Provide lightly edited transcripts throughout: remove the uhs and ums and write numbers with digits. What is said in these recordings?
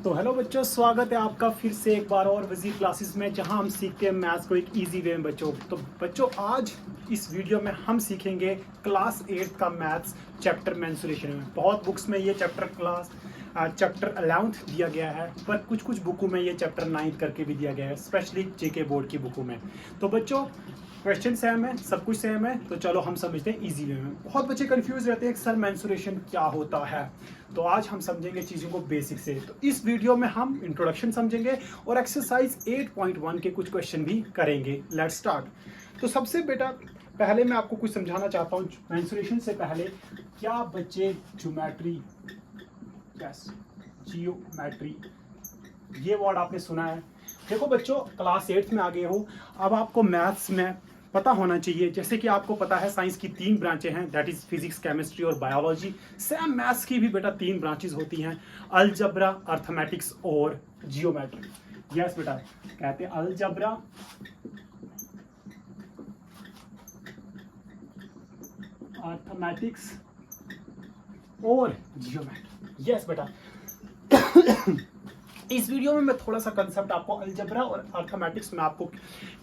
तो हेलो बच्चों, स्वागत है आपका फिर से एक बार और विजी क्लासेस में, जहां हम सीखते हैं मैथ्स को एक इजी वे में बच्चों। तो बच्चों आज इस वीडियो में हम सीखेंगे क्लास 8 का मैथ्स चैप्टर मेंसुरेशन में। बहुत बुक्स में ये चैप्टर 11th दिया गया है, पर कुछ कुछ बुकों में ये चैप्टर 9th करके भी दिया गया है, स्पेशली जेके बोर्ड की बुकों में। तो बच्चों क्वेश्चन सेम है, सब कुछ सेम है, तो चलो हम समझते हैं इजी वे में। बहुत बच्चे कंफ्यूज रहते हैं कि सर मेंसुरेशन क्या होता है, तो आज हम समझेंगे चीज़ों को बेसिक से। तो इस वीडियो में हम इंट्रोडक्शन समझेंगे और एक्सरसाइज 8.1 के कुछ क्वेश्चन भी करेंगे। Let's start. तो सबसे बेटा पहले मैं आपको कुछ समझाना चाहता हूँ मेंसुरेशन से पहले। क्या बच्चे ज्योमेट्री, यस जियोमेट्री, ये वर्ड आपने सुना है? देखो बच्चों, क्लास 8 में आ गए हो, अब आपको मैथ्स में पता होना चाहिए। जैसे कि आपको पता है साइंस की 3 ब्रांचें हैं, दैट इज फिजिक्स, केमिस्ट्री और बायोलॉजी। सेम मैथ्स की भी बेटा 3 ब्रांचेस होती हैं, अलजबरा, अर्थमेटिक्स और जियोमेट्री। यस बेटा, कहते हैं अलजबरा, अर्थमेटिक्स और जियोमेट्री। यस बेटा। इस वीडियो में मैं थोड़ा सा कंसेप्ट आपको अलजबरा और अर्थमेटिक्स में आपको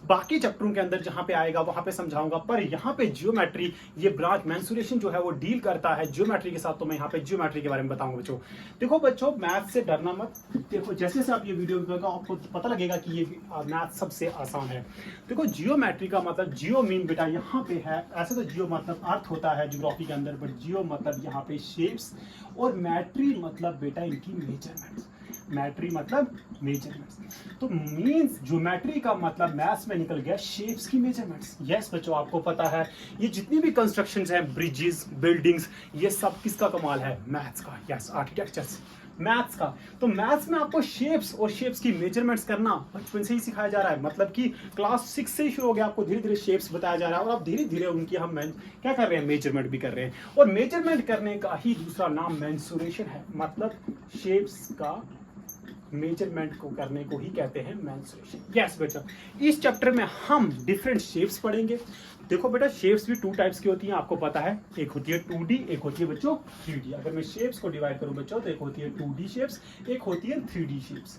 बाकी चैप्टरों के अंदर जहां पे आएगा वहां पे समझाऊंगा, पर यहाँ पे जियोमेट्री, ये ब्रांच मेंसुरेशन जो है वो डील करता है जियोमेट्री के साथ। तो मैं यहाँ पे जियोमेट्री के बारे में बताऊंगा बच्चों। देखो बच्चों, मैथ से डरना मत। देखो जैसे से आप ये वीडियो देखोगे आपको पता लगेगा कि ये मैथ सबसे आसान है। देखो जियोमेट्री का मतलब, जियो मीन बेटा यहाँ पे है, ऐसे तो जियो मतलब अर्थ होता है ज्योग्राफी के अंदर, बट जियो मतलब यहाँ पे शेप्स, और मैट्री मतलब बेटा इनकी मेजरमेंट्स। मैट्री मतलब मेजरमेंट्स। तो मींस ज्योमेट्री का मतलब मैथ्स में निकल गया शेप्स की मेजरमेंट्स। यस बच्चों, आपको पता है ये जितनी भी कंस्ट्रक्शंस हैं, ब्रिजेस, बिल्डिंग्स, ये सब किसका कमाल है? मैथ्स का। यस, आर्किटेक्चर्स, मैथ्स का। तो मैथ्स में आपको शेप्स और शेप्स की मेजरमेंट्स करना बचपन से ही सिखाया जा रहा है। मतलब कि क्लास 6 से ही शुरू हो गया, आपको धीरे धीरे शेप्स बताया जा रहा है और आप धीरे धीरे उनकी हम क्या कर रहे हैं, मेजरमेंट भी कर रहे हैं। और मेजरमेंट करने का ही दूसरा नाम मेंसुरेशन है। मतलब शेप्स का मेजरमेंट को करने को ही कहते हैं मेंसुरेशन। यस बेटा, इस चैप्टर में हम डिफरेंट शेप्स पढ़ेंगे। देखो बेटा, शेप्स भी 2 टाइप्स की होती हैं, आपको पता है। एक होती है 2D, एक होती है बच्चों 3D। अगर मैं शेप्स को डिवाइड करूं बच्चों, तो एक होती है 2D शेप्स, एक होती है 3D शेप्स।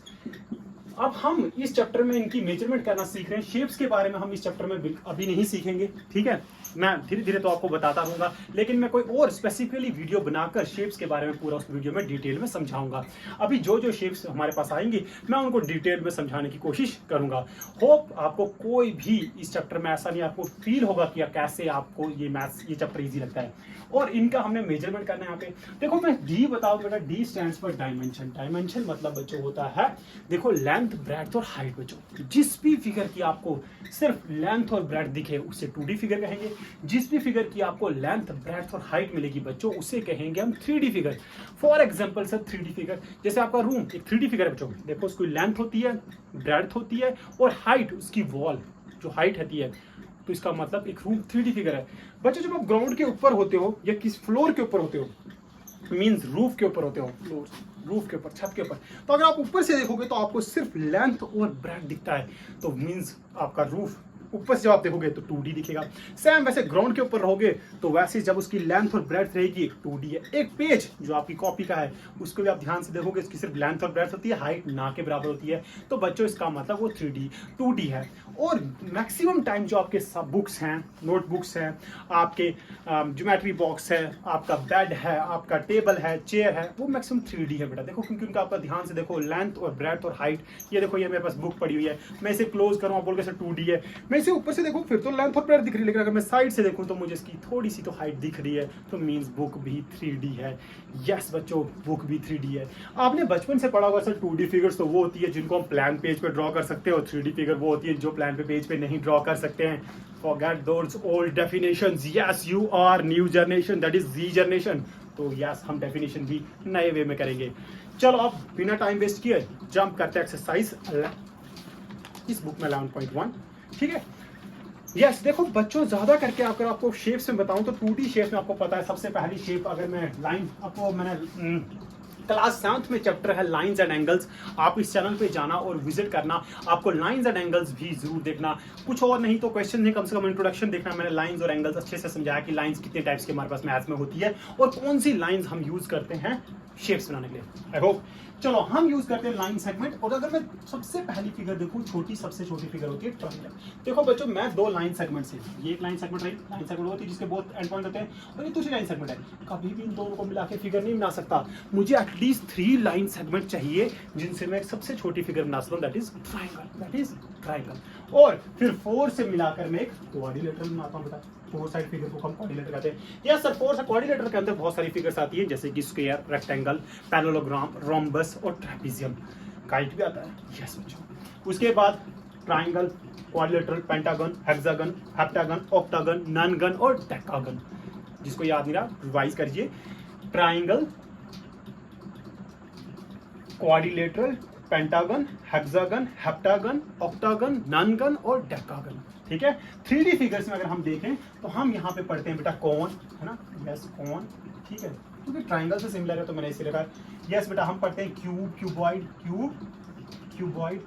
अब हम इस चैप्टर में इनकी मेजरमेंट करना सीख रहे हैं। शेप्स के बारे में हम इस चैप्टर में अभी नहीं सीखेंगे, ठीक है? मैं धीरे धीरे तो आपको बताता रहूंगा, लेकिन मैं कोई और स्पेसिफिकली वीडियो बनाकर शेप्स के बारे में पूरा उस वीडियो में डिटेल में समझाऊंगा। अभी जो जो शेप्स हमारे पास आएंगी मैं उनको डिटेल में समझाने की कोशिश करूंगा। होप आपको कोई भी इस चैप्टर में ऐसा नहीं आपको फील होगा कि कैसे आपको ये मैथ्स, ये चैप्टर ईजी लगता है। और इनका हमने मेजरमेंट करना है यहाँ पे। देखो मैं डी बताऊं बेटा, D stands for dimension. Dimension मतलब बच्चों होता है, देखो लेंथ, ब्रेड्थ और हाइट। बच्चों जिस भी फिगर की आपको सिर्फ लेंथ और ब्रेड्थ दिखे उसे 2D फिगर कहेंगे। जिस भी फिगर की आपको लेंथ, ब्रेड्थ और हाइट मिलेगी बच्चों, उसे कहेंगे हम 3D figure. For example sir 3D figure, जैसे आपका रूम एक 3D फिगर है बच्चों। देखो उसकी लेंथ होती है, ब्रेड्थ होती है और हाइट, उसकी वॉल जो हाइट होती है, तो इसका मतलब एक रूम 3D फिगर है। बच्चों जब आप ग्राउंड के ऊपर होते हो या किस फ्लोर के ऊपर होते हो, मींस रूफ के ऊपर होते हो, फ्लोर, रूफ के ऊपर, छत के ऊपर, तो अगर आप ऊपर से देखोगे तो आपको सिर्फ लेंथ और ब्रेड्थ दिखता है, तो मींस आपका रूफ ऊपर से जब आप देखोगे तो 2D दिखेगा। सेम वैसे ग्राउंड के ऊपर रहोगे तो वैसे जब उसकी लेंथ और ब्रेड्थ रहेगी 2D है। एक पेज जो आपकी कॉपी का है उसको भी आप ध्यान से देखोगे, इसकी सिर्फ लेंथ और ब्रेड्थ होती है, हाइट ना के बराबर होती है, तो बच्चों इसका मतलब वो 3D 2D है। और मैक्सिमम टाइम जो आपके सब बुक्स हैं, नोटबुक्स हैं, आपके ज्योमेट्री बॉक्स है, आपका बेड है, आपका टेबल है, चेयर है, वो मैक्सिमम 3D है बेटा। देखो क्योंकि उनका आपका ध्यान से देखो, लेंथ और ब्रेड्थ और हाइट। ये देखो ये मेरे पास बुक पड़ी हुई है, मैं इसे क्लोज करूँ, आप बोल के 2D है, मैं इसे ऊपर से देखूं फिर तो लेंथ और ब्रेड्थ दिख रही है, लेकिन अगर मैं साइड से देखूं तो मुझे इसकी थोड़ी सी तो हाइट दिख रही है, तो मींस बुक भी 3D है। यस बच्चों, बुक भी 3D है। आपने बचपन से पढ़ा होगा सर 2D फिगर्स तो वो होती है जिनको हम प्लान पेज पे ड्रॉ कर सकते हो, 3D फिगर वो होती है जो प्लान पे पेज पे नहीं ड्रॉ कर सकते हैं। Forget those old definitions. Yes, you are new generation, that is Z generation. तो यस, हम डेफिनेशन भी नए वे में करेंगे। चलो अब बिना टाइम वेस्ट किए जंप करते हैं एक्सरसाइज इस बुक में 11.1, ठीक है? यस देखो बच्चों, ज्यादा करके अगर आपको शेप्स में बताऊं तो 2D शेप में आपको पता है सबसे पहली शेप, अगर मैं लाइन आपको, मैंने क्लास 7th में चैप्टर है लाइंस एंड एंगल्स। आप इस चैनल पे जाना और विजिट करना, आपको लाइंस एंड एंगल्स भी जरूर देखना। कुछ और नहीं तो क्वेश्चन नहीं, कम से कम इंट्रोडक्शन देखना। मैंने लाइंस और एंगल्स अच्छे से समझाया कि लाइंस कितने टाइप्स के हमारे पास मैथ्स में होती है और कौन सी लाइंस हम यूज करते हैं शेप्स बनाने के लिए। I hope. चलो हम यूज करते हैं लाइन सेगमेंट। और अगर मैं सबसे पहली फिगर देखूं, सबसे छोटी फिगर होती है ट्रायंगल। देखो बच्चों, मैं दो लाइन सेगमेंट से, ये एक लाइन सेगमेंट रही, लाइन सेगमेंट होती है जिसके बहुत एंड पॉइंट होते हैं, और ये दूसरी लाइन सेगमेंट है। कभी भी इन दोनों को मिला के फिगर नहीं बना सकता। मुझे एटलीस्ट 3 लाइन सेगमेंट चाहिए जिनसे मैं सबसे छोटी फिगर बना सकूं, दैट इज ट्रायंगल। और फिर 4 से मिलाकर मैं एक क्वाड्रिलेटरल बनाता हूं। बेटा 4 साइड फिगर को हम क्वाड्रिलेटर कहते हैं। यस सर, 4 साइड क्वाड्रिलेटर के अंदर बहुत सारी फिगर्स आती है, जैसे कि स्क्वायर, रेक्टेंगल, पैरेललोग्राम, रोम्बस और ट्रेपेजियम। काइट भी आता है। यस बच्चों। उसके बाद triangle, quadrilateral, pentagon, hexagon, heptagon, octagon, nonagon और डेकागन। जिसको याद नहीं रहा रिवाइज करिए। Triangle, quadrilateral, pentagon, hexagon, heptagon, octagon, nonagon और डेकागन। ठीक है। 3D फिगर्स में अगर हम देखें तो हम यहाँ पे पढ़ते हैं बेटा कॉन, है ना। यस कॉन, ठीक है, क्योंकि ट्रायंगल से सिमिलर है तो मैंने इसे लिखा है। यस बेटा, हम पढ़ते हैं क्यूब, क्यूबॉइड, क्यूबॉइड,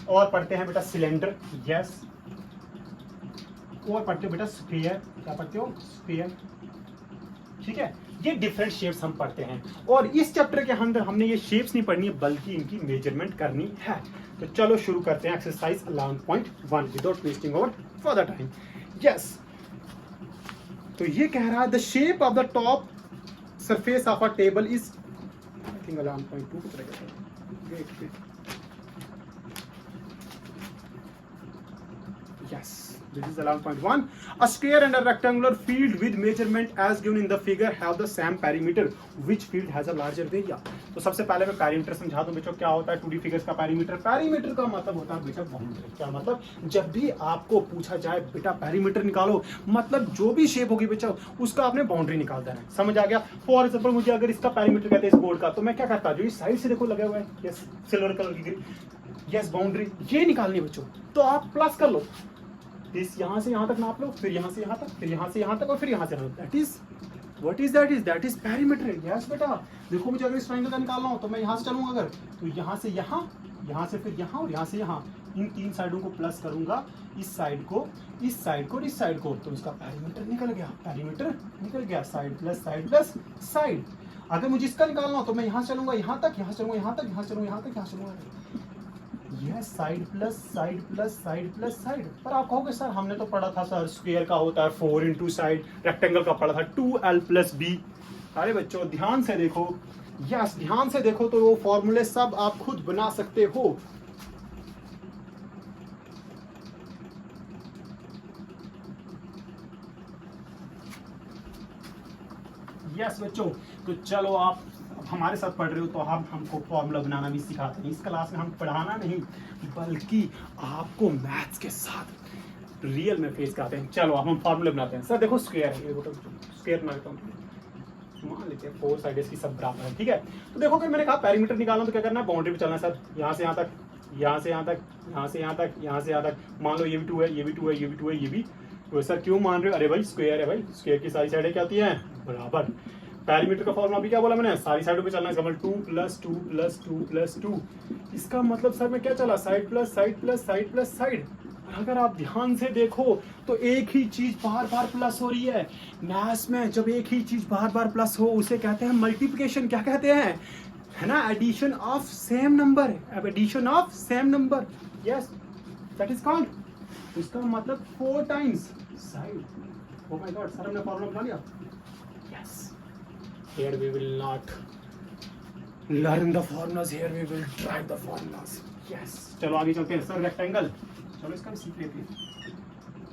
और पढ़ते हैं बेटा सिलेंडर। यस, और पढ़ते हो बेटा स्फीयर। क्या पढ़ते हो? स्फीयर। ठीक है। ये डिफरेंट शेप्स हम पढ़ते हैं, और इस चैप्टर के अंदर हमने ये शेप्स नहीं पढ़नी है बल्कि इनकी मेजरमेंट करनी है। तो चलो शुरू करते हैं एक्सरसाइज 11.1 विदाउट वेस्टिंग और फर्दर टाइम। यस, तो ये कह रहा है the shape of the top surface of a table is, I think 11.2 की तरह। Wait, yes, this is 11.1. A square and a rectangular field with measurement as given in the figure have the same perimeter. Which field has a larger area? तो सबसे पहले मैं perimeter समझा दूं बच्चों। क्या होता है 2D फिगर्स का पेरीमीटर? पेरीमीटर का मतलब होता है बेटा बाउंड्री। क्या मतलब? जब भी आपको पूछा जाए बेटा पेरीमीटर निकालो, मतलब जो भी शेप होगी बच्चों उसका आपने बाउंड्री निकाल देना है। समझ आ गया? फॉर एग्जाम्पल मुझे अगर इसका पेरीमीटर कहते हैं इस बोर्ड का, तो मैं क्या करता हूँ, जो इस साइड से देखो लगा हुआ है, यस सिल्वर कलर की, यस बाउंड्री ये निकालनी बच्चों, तो आप प्लस कर लो, इस यहां से यहां तक नाप लो, फिर यहां से यहां तक, फिर यहां से यहां तक, और फिर यहां से यहां तक। That is what is that is perimeter. Yes बेटा, देखो मुझे अगर इस ट्रायंगल का निकालना हो तो मैं यहां से चलूंगा अगर, तो यहां से यहां से फिर यहां और यहां से यहां, इन 3 साइडों को प्लस करूंगा, इस साइड को, इस साइड को और इस साइड को, तो इसका पेरीमीटर निकल गया। पेरीमीटर निकल गया, साइड प्लस साइड। अगर मुझे इसका निकालना हो तो मैं यहां से चलूंगा यहां तक, यहां से चलूंगा यहां तक, यहां से चलूंगा यहां तक, यहां से चलूंगा यह साइड प्लस साइड। पर आप कहोगे सर हमने तो पढ़ा था सर स्क्वायर का होता है 4 इंटू साइड, रेक्टेंगल का पढ़ा था 2l प्लस b। अरे बच्चों ध्यान से देखो, यस ध्यान से देखो, तो वो फॉर्मूले सब आप खुद बना सकते हो। यस बच्चों, तो चलो आप हमारे साथ पढ़ रहे हो तो आप हमको फॉर्मूला बनाना भी सिखाते हैं। इस क्लास में हम पढ़ाना नहीं बल्कि आपको मैथ्स के साथ रियल में फेस कराते हैं। चलो अब हम फॉर्मूले बनाते हैं। सर देखो स्क्वायर है, ये स्क्वायर बनाता हूँ, मान लेते हैं 4 साइड इसकी सब बराबर है। ठीक है, तो देखो कि मैंने कहा पेरीमीटर निकालना तो क्या करना है, बाउंड्री पे चलना है सर। यहाँ से यहाँ तक, यहाँ से यहाँ तक, यहाँ से यहाँ तक, यहाँ से यहाँ तक। मान लो ये भी 2 है, ये भी 2 है, ये भी 2 है, ये भी तो सर क्यों मान रहे हो? अरे भाई स्क्वायर है भाई, स्क्वायर की सारी साइडें क्या होती हैं? बराबर। पेरीमीटर का फॉर्मूला भी क्या बोला मैंने? सारी साइडों पे चलना है। 2 प्लस 2 प्लस 2 प्लस 2। इसका मतलब सर मैं क्या चला, side plus side plus side plus side. अगर आप ध्यान से देखो तो एक ही चीज बार बार प्लस हो रही है। मैथ्स में जब एक ही चीज बार बार प्लस हो उसे कहते हैं मल्टीप्लिकेशन। क्या कहते हैं? है ना, addition of same number. Addition of same number, yes that is called. इसका मतलब 4 times side. Oh my god sir हमने फॉर्मूला बना लिया। Yes, here we will not learn the formulas, here we will try the formulas. Yes, चलो आगे चलते हैं। Sir rectangle, चलो इसका भी सीख लेते हैं।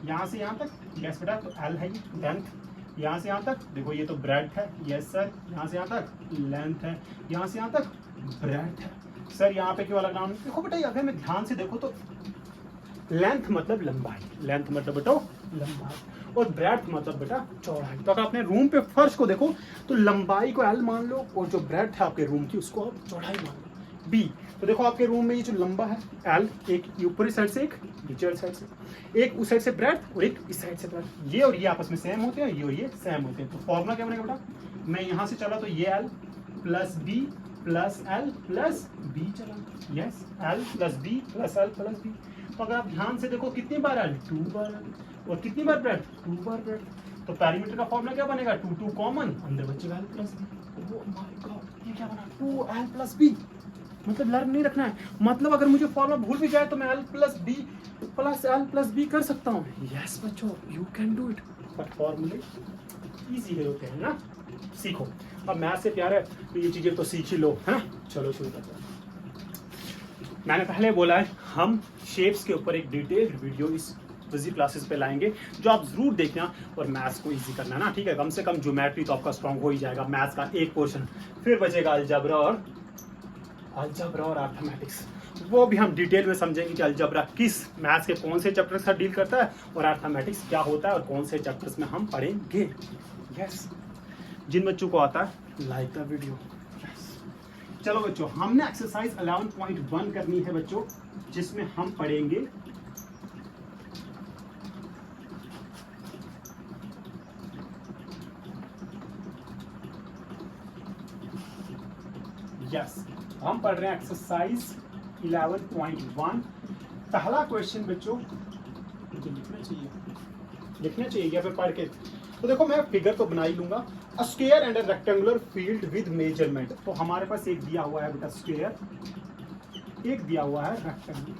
यहाँ से यहाँ तक, यस बेटा, तो L है ये लेंथ। यहाँ से यहाँ तक देखो ये तो ब्रेड्थ है, यस सर। यहाँ से यहाँ तक लेंथ है, यहाँ से यहाँ तक ब्रेड्थ है। सर यहाँ पे क्यों अलग नाम? देखो बेटा अगर मैं ध्यान से देखो तो लेंथ मतलब लंबाई, लेंथ मतलब बेटा लंबाई, और ब्रेड्थ मतलब बेटा चौड़ाई। तो अगर आपने रूम पे फर्श को देखो तो लंबाई को L मान लो और जो ब्रेड्थ है आपके रूम की उसको आप चौड़ाई मान लो B। तो देखो आपके रूम में ये जो लंबा है L, एक ऊपरी साइड से, एक नीचे वाली साइड से, एक उस साइड से ब्रेड्थ और एक इस साइड से ब्रेड्थ। ये और ये आपस में सेम होते हैं, ये और ये सेम होते हैं। तो फॉर्मूला क्या बनेगा बेटा? मैं यहाँ से चला तो ये L plus B plus L plus B चला, yes L plus B plus L plus B। तो अगर आप ध्यान से देखो कितनी बार L? 2 बार L। और कितनी बार ब्रैकेट, 2 बार ब्रैकेट। तो पेरीमीटर का फॉर्मूला क्या बनेगा, 2 2 कॉमन, अंदर बचेगा l plus B. Oh my god, ये क्या बना, 2l प्लस बी। मतलब लर्न नहीं रखना है, मतलब अगर मुझे फॉर्मूला भूल भी जाए तो मैं l plus B plus l plus B कर सकता हूँ। यस बच्चों, you can do it. But फॉर्मूले इजी होते हैं ना, सीखो। अब मैथ से प्यार है तो ये चीजें तो सीख ही लो, है ना। चलो शुरू करते हैं। मैंने पहले बोला है हम शेप्स के ऊपर एक डिटेल्ड वीडियो इस बिजी क्लासेस पे लाएंगे, जो आप जरूर देखना और मैथ्स को इजी करना ना, ठीक है। कम से कम ज्योमेट्री तो आपका स्ट्रांग हो ही जाएगा, मैथ्स का एक पोर्शन, फिर बचेगा अलजबरा और अर्थमेटिक्स। वो भी हम डिटेल में समझेंगे कि अलजबरा किस मैथ्स के कौन से चैप्टर से डील करता है और अर्थमेटिक्स क्या होता है और कौन से चैप्टर्स में हम पढ़ेंगे। यस, जिन बच्चों को आता है लाइक द वीडियो। चलो बच्चों, हमने एक्सरसाइज 11.1 करनी है बच्चों, जिसमें हम पढ़ेंगे हम पढ़ रहे हैं एक्सरसाइज 11.1। पहला क्वेश्चन बच्चों मुझे लिखना चाहिए या फिर पढ़ के, तो देखो मैं फिगर तो बना ही लूंगा। अ square and a rectangular field with measurement. तो हमारे पास एक दिया हुआ है बेटा स्क्वायर, एक दिया हुआ है रेक्टेंगुलर।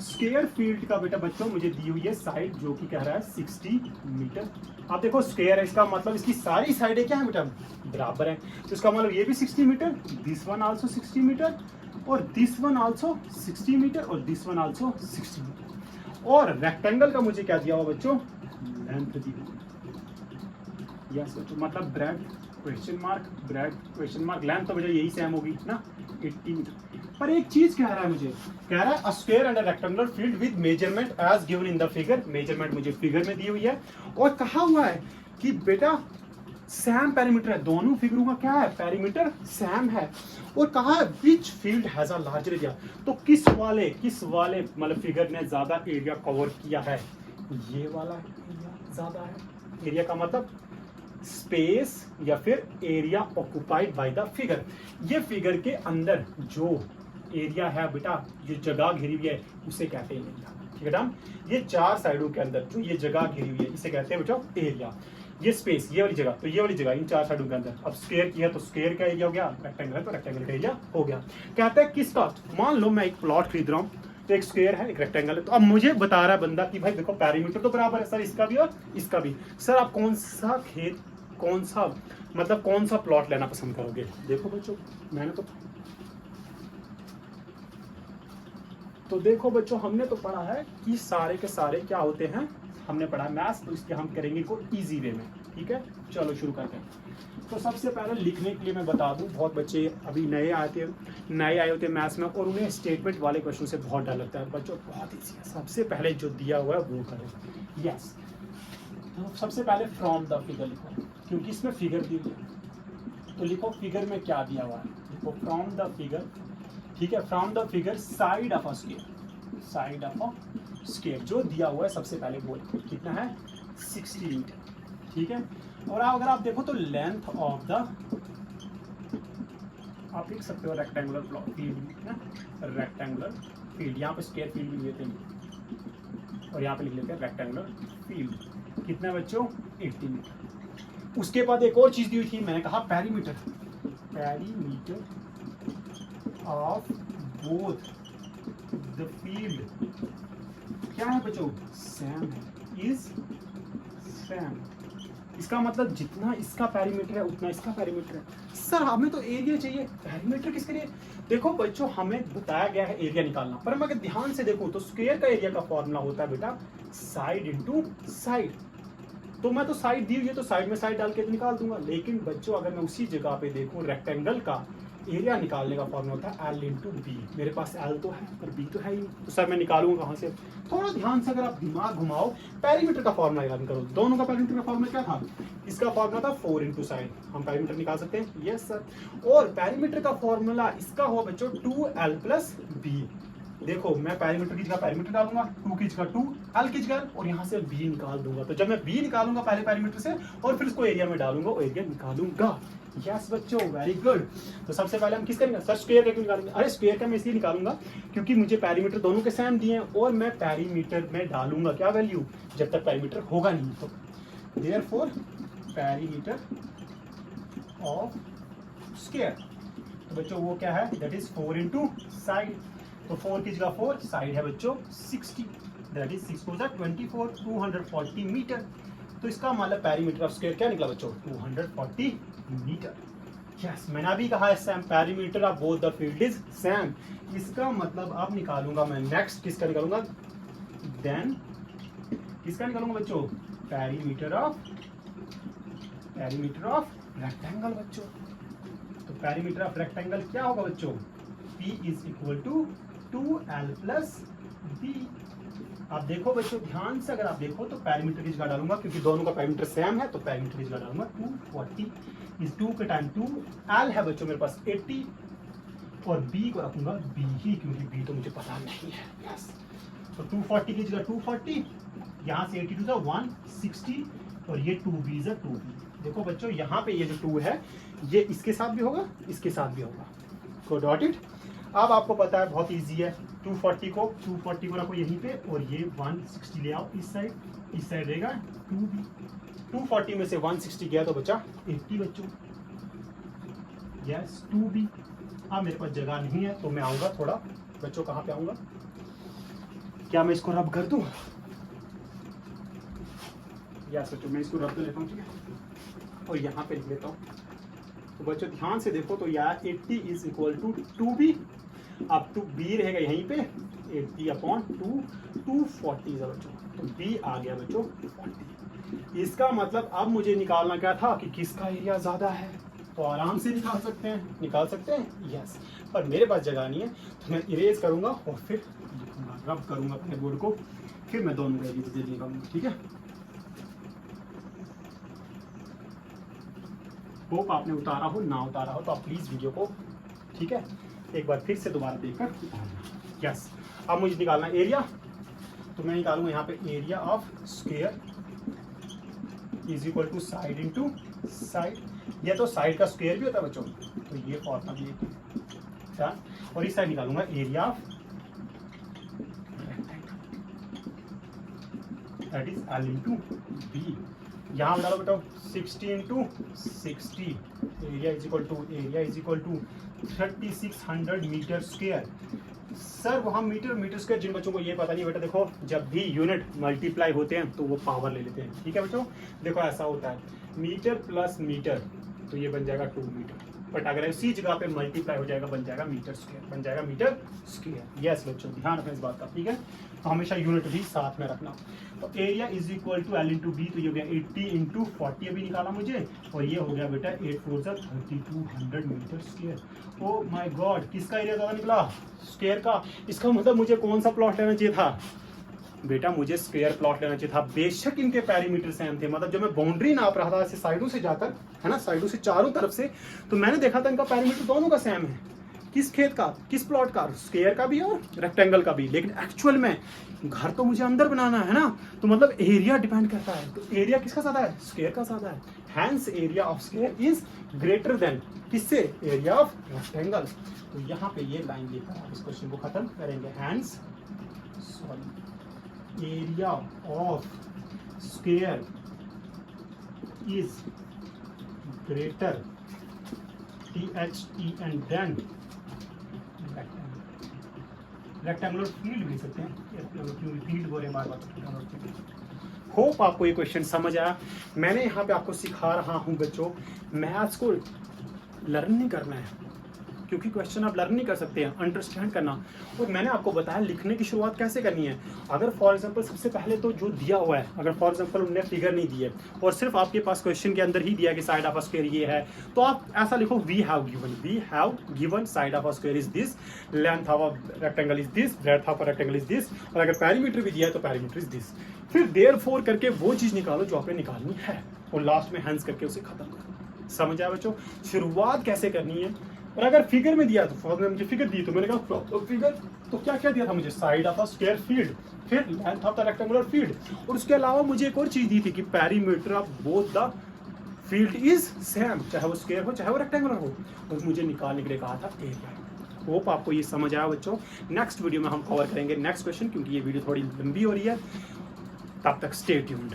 स्क्वायर फील्ड का बेटा बच्चों मुझे दी हुई है साइड, जो कि कह रहा है 60 मीटर। आप देखो स्क्वायर है, इसका मतलब इसकी सारी साइडें क्या है बेटा, बराबर है। तो इसका मतलब ये भी 60 meter, this one also 60 meter, और दिस वन आल्सो 60 मीटर, और दिस वन आल्सो 60 मीटर। और रेक्टेंगल का मुझे क्या दिया हुआ बच्चों, लेंथ दी हुई। यस बच्चों, मतलब ब्रेड क्वेश्चन मार्क लेंथ तो बेटा यही सेम होगी ना, 80 मीटर। पर एक चीज कह रहा है मुझे, कह रहा है a square and a rectangular field with measurement as given in the figure. Measurement मुझे फिगर में दी हुई है, और कहा हुआ है कि बेटा सेम पेरीमीटर है। दोनों फिगरों का क्या है, पेरीमीटर सेम है। और कहा है which field has a larger area. तो किस वाले मतलब फिगर ने ज्यादा एरिया कवर किया है, ये वाला एरिया ज्यादा है। एरिया का मतलब स्पेस या फिर area occupied by the figure. ये फिगर के अंदर जो एरिया है बेटा, जो जगह घिरी हुई है, उसे कहते हैं एरिया, ठीक है ना। ये चार साइडों के अंदर जो ये जगह घिरी हुई है, इसे कहते हैं बेटा एरिया। ये स्पेस, ये वाली जगह, तो ये वाली जगह इन चार साइडों के अंदर। अब स्क्वायर की है तो स्क्वायर का एरिया हो गया, रेक्टेंगल है तो रेक्टेंगल का एरिया हो गया। कहते हैं किसका, मान लो मैं एक प्लॉट खरीद रहा हूँ, तो एक स्क्वायर है एक रेक्टेंगल है। तो अब मुझे बता रहा है बंदा कि भाई देखो पैरीमीटर तो बराबर है सर, इसका भी और इसका भी। सर आप कौन सा प्लॉट लेना पसंद करोगे। देखो बच्चों, मैंने तो देखो बच्चों, हमने तो पढ़ा है कि सारे के सारे क्या होते हैं, हमने पढ़ा है मैथ्स, तो इसके हम करेंगे को इजी वे में, ठीक है। चलो शुरू करते हैं। तो सबसे पहले लिखने के लिए मैं बता दूं, बहुत बच्चे अभी नए आए होते हैं मैथ्स में, और उन्हें स्टेटमेंट वाले क्वेश्चन से बहुत डर लगता है। बच्चों बहुत ईजी है, सबसे पहले जो दिया हुआ है वो करें। यस, तो सबसे पहले फ्रॉम द फिगर लिखो, क्योंकि इसमें फिगर दी हुई है। तो लिखो फिगर में क्या दिया हुआ है, लिखो फ्रॉम द फिगर, ठीक है। From the figure side of a square, जो दिया हुआ है सबसे पहले वो कितना है, 60 मीटर, ठीक है। और अगर आप देखो तो लेंथ ऑफ द, आप लिख सकते हो रेक्टेंगुलर फील्ड ना, रेक्टेंगुलर फील्ड, यहाँ पे स्क्वायर फील्ड भी लेते हैं और यहाँ पे लिख लेते हैं रेक्टेंगुलर फील्ड। कितना बच्चों, 80 मीटर। उसके बाद एक और चीज दी हुई थी, मैंने कहा perimeter of both the field क्या है बच्चों, सेम है, इज सेम। इसका मतलब जितना इसका पेरीमीटर है उतना इसका पेरीमीटर है। सर हमें तो एरिया चाहिए, पेरीमीटर किसके लिए। देखो बच्चों, हमें बताया गया है एरिया निकालना, पर मैं अगर ध्यान से देखूं तो स्क्वायर का एरिया का फॉर्मूला होता है बेटा साइड इंटू साइड। तो मैं तो साइड दी हुई है तो साइड में साइड डाल के निकाल दूंगा। लेकिन बच्चों अगर मैं उसी जगह पे देखूं, रेक्टेंगल का एरिया निकालने का फॉर्मूला होता है एल इंटू बी। मेरे पास एल तो है पर बी तो है ही, तो सर मैं निकालूंगा कहाँ से। थोड़ा ध्यान से अगर आप दिमाग घुमाओ, पेरीमीटर का फॉर्मूला याद करो। दोनों का पेरीमीटर का फॉर्मूला क्या था, इसका फॉर्मूला था 4 इंटू साइड। हम पेरीमीटर निकाल सकते हैं, यस सर। और पेरीमीटर का फॉर्मूला इसका हो बच्चों 2l प्लस बी। देखो मैं पैरामीटर की जगह पैरामीटर डालूंगा, 2 की जगह 2, एल की जगह, और यहाँ से बी निकाल दूंगा। तो जब मैं बी निकालूंगा पहले पैरामीटर से और फिर उसको एरिया में डालूंगा और एरिया निकालूंगा। यस बच्चों, वेरी गुड। तो सबसे पहले हम किस करेंगे सर, स्क्वायर का निकालेंगे। अरे स्क्वायर का मैं इसलिए निकालूंगा क्योंकि मुझे पैरामीटर दोनों के सेम दिए हैं और मैं पैरामीटर में डालूंगा क्या वैल्यू, जब तक पैरामीटर होगा नहीं। तो देयरफॉर पैरामीटर ऑफ स्क्वायर, तो बच्चों वो क्या है, दैट इज 4 इंटू साइड। तो 4 की जगह 4, साइड है बच्चों 60, दैट इज 6 4 24, 240 मीटर। तो इसका मतलब पैरीमीटर ऑफ स्क्वायर क्या निकला बच्चों, 240 मीटर। यस, मैंने अभी कहा है same perimeter of both the field is same. इसका मतलब अब निकालूंगा मैं नेक्स्ट किसका निकालूंगा, देन किसका निकालूंगा बच्चों, पैरीमीटर ऑफ रेक्टेंगल बच्चों। तो पैरीमीटर ऑफ रेक्टेंगल क्या होगा बच्चों, P is equal to 2L plus B। अब देखो बच्चों ध्यान से, अगर आप देखो तो पैरामीटर की जगह डालूंगा क्योंकि दोनों का पैरामीटर सेम है, तो पैरामीटर की जगह डालूंगा 240 इस 2 के टाइम 2, L है बच्चों मेरे पास 80 और B को रखूंगा B ही क्योंकि B तो मुझे पता नहीं है। यस, तो 240 की जगह 240, यहाँ से 82 था 160 और ये 2B इज 2B। देखो बच्चों यहाँ पे ये जो 2 है ये इसके साथ भी होगा, इसके साथ भी होगा। So dot it. अब आपको पता है बहुत इजी है, 240 को रखो यहीं पे और ये 160 ले आओ इस साइड रहेगा 2B। 240 में से 160 गया तो बचा 80 बच्चों। Yes 2B। अब मेरे पास जगह नहीं है तो मैं आऊंगा थोड़ा बच्चों, कहाँ पे आऊंगा, क्या मैं इसको रब कर दूं, यस बच्चों मैं इसको रब कर लेता हूँ, ठीक है, और यहाँ पे लिख लेता हूँ। तो बच्चों ध्यान से देखो तो यार 80 इज इक्वल टू 2B, अब 2B रहेगा यहीं पे 80 अपॉन 240 है बच्चों, तो B आ गया बच्चों 240। इसका मतलब अब मुझे निकालना क्या था कि किसका एरिया ज्यादा है, तो आराम से निकाल सकते हैं यस, पर मेरे पास जगह नहीं है तो मैं इरेज करूंगा और फिर रब करूंगा अपने बोर्ड को, फिर मैं दोनों का एरिया निकालूंगा, ठीक है। होप आपने उतारा हो, ना उतारा हो तो आप प्लीज वीडियो को, ठीक है, एक बार फिर से दोबारा देखकर। यस, अब मुझे निकालना एरिया, तो मैं निकालूंगा यहाँ पे area of square is equal to side into side. या तो साइड का स्क्वायर भी होता है बच्चों, तो ये फॉर्मूला भी है, और इस साइड निकालूंगा area of that is L into B। यहाँ डालो बेटा 60 into 60, area is equal to 3600 meter square. Sir वहाँ मीटर स्क्वायर, जिन बच्चों को ये पता नहीं बेटा, देखो जब भी यूनिट मल्टीप्लाई होते हैं तो वो पावर ले लेते हैं, ठीक है बच्चों। देखो ऐसा होता है मीटर प्लस मीटर तो ये बन जाएगा 2 मीटर, बट अगर इसी जगह पे मल्टीप्लाई हो जाएगा बन जाएगा मीटर स्क्वायर, यस बच्चों ध्यान रखना इस बात का, ठीक है। तो हमेशा यूनिट भी साथ में रखना। तो area is equal to L into B, तो ये हो गया 80 इंटू 40 अभी निकाला मुझे, और ये हो गया बेटा 8 4 3200 meter square. Oh my god, किसका एरिया ज्यादा निकला, स्क्वायर का। इसका मतलब मुझे कौन सा प्लॉट लेना चाहिए था बेटा, मुझे स्क्वायर प्लॉट लेना चाहिए था। बेशक इनके पैरीमीटर सेम थे, मतलब जो मैं बाउंड्री नाप रहा था ऐसे साइडों से जाकर, है ना, साइडों से चारों तरफ से, तो मैंने देखा था इनका पैरीमीटर दोनों का सेम है। किस खेत का, किस प्लॉट का, स्क्वायर का भी और रेक्टेंगल का भी। लेकिन एक्चुअल में घर तो मुझे अंदर बनाना है ना, तो मतलब एरिया डिपेंड करता है। तो एरिया किसका ज्यादा है, स्क्वायर का ज्यादा है। Hence area of square is greater than किससे, एरिया ऑफ रेक्टेंगल। तो यहाँ पे ये लाइन लेकर आप इस क्वेश्चन को खत्म करेंगे। Hence area of square is greater THEN than rectangular field भी सकते हैं, फील्ड बोले बार बार। होप आपको ये क्वेश्चन समझ आया। मैंने यहाँ पे आपको सिखा रहा हूँ बच्चों, मैथ्स को लर्न नहीं करना है, क्योंकि क्वेश्चन आप लर्न नहीं कर सकते हैं, अंडरस्टैंड करना। और मैंने आपको बताया लिखने की शुरुआत कैसे करनी है। अगर फॉर एग्जांपल सबसे पहले तो जो दिया हुआ है, अगर फॉर एग्जांपल उन्होंने फिगर नहीं दी है और सिर्फ आपके पास क्वेश्चन के अंदर ही दिया कि साइड ऑफ अ स्क्वायर ये है, तो आप ऐसा लिखो we have given side of a square is this, length of a rectangle is this, breadth of a rectangle is this, और अगर पैरीमीटर भी दिया है तो पैरीमीटर इज दिस। फिर देयरफॉर करके वो चीज निकालो जो आपने निकालनी है, और लास्ट में हैंस करके उसे खत्म करो। समझ आया बच्चों, शुरुआत कैसे करनी है। और अगर फिगर में दिया तो फॉर्मूला मुझे फिगर दी तो मैंने कहा फिगर तो क्या क्या दिया था मुझे, side of a square field, फिर length of the rectangular field, और उसके अलावा मुझे एक और चीज दी थी कि perimeter of both the field is same, चाहे वो स्क्वायर हो चाहे वो रेक्टेंगुलर हो, और मुझे निकालने के लिए कहा था एरिया। होप आपको ये समझ आया बच्चों। नेक्स्ट वीडियो में हम कवर करेंगे नेक्स्ट क्वेश्चन, क्योंकि ये वीडियो थोड़ी लंबी हो रही है। तब तक स्टे ट्यून्ड।